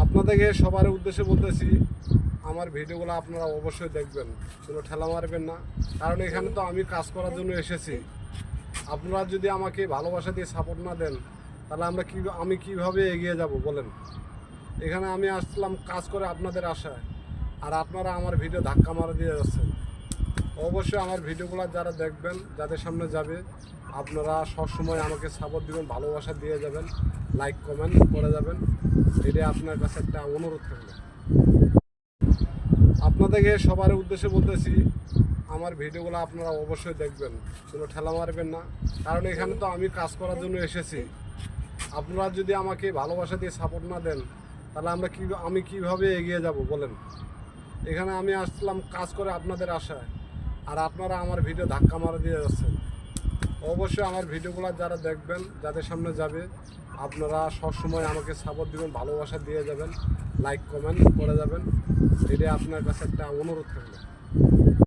আপনাদেরকে সবার উদ্দেশ্যে বলতেছি, আমার ভিডিওগুলো আপনারা অবশ্যই দেখবেন, কোনো ঠেলা মারবেন না। কারণ এখানে তো আমি কাজ করার জন্য এসেছি। আপনারা যদি আমাকে ভালোবাসা দিয়ে সাপোর্ট না দেন, তাহলে আমি কিভাবে এগিয়ে যাব বলেন। এখানে আমি আসলাম কাজ করে আপনাদের আশায়, আর আপনারা আমার ভিডিও ধাক্কা মারা দিয়ে যাচ্ছেন। অবশ্যই আমার ভিডিওগুলো যারা দেখবেন, যাদের সামনে যাবে, আপনারা সবসময় আমাকে সাপোর্ট দিবেন, ভালোবাসা দিয়ে যাবেন, লাইক কমেন্ট করে যাবেন। এটাই আপনার কাছে একটা অনুরোধ থাকবে। আপনাদেরকে সবার উদ্দেশ্যে বলতেছি, আমার ভিডিওগুলো আপনারা অবশ্যই দেখবেন, কোনো ঠেলা মারবেন না। কারণ এখানে তো আমি কাজ করার জন্য এসেছি। আপনারা যদি আমাকে ভালোবাসা দিয়ে সাপোর্ট না দেন, তাহলে আমি কিভাবে এগিয়ে যাব বলেন। এখানে আমি আসলাম কাজ করে আপনাদের আশায়, আর আপনারা আমার ভিডিও ধাক্কা মারা দিয়ে যাচ্ছেন। অবশ্যই আমার ভিডিওগুলো যারা দেখবেন, যাদের সামনে যাবে, আপনারা সবসময় আমাকে সাপোর্ট দিবেন, ভালোবাসা দিয়ে যাবেন, লাইক কমেন্ট করে যাবেন। এটাই আপনার কাছে একটা অনুরোধ থাকবে।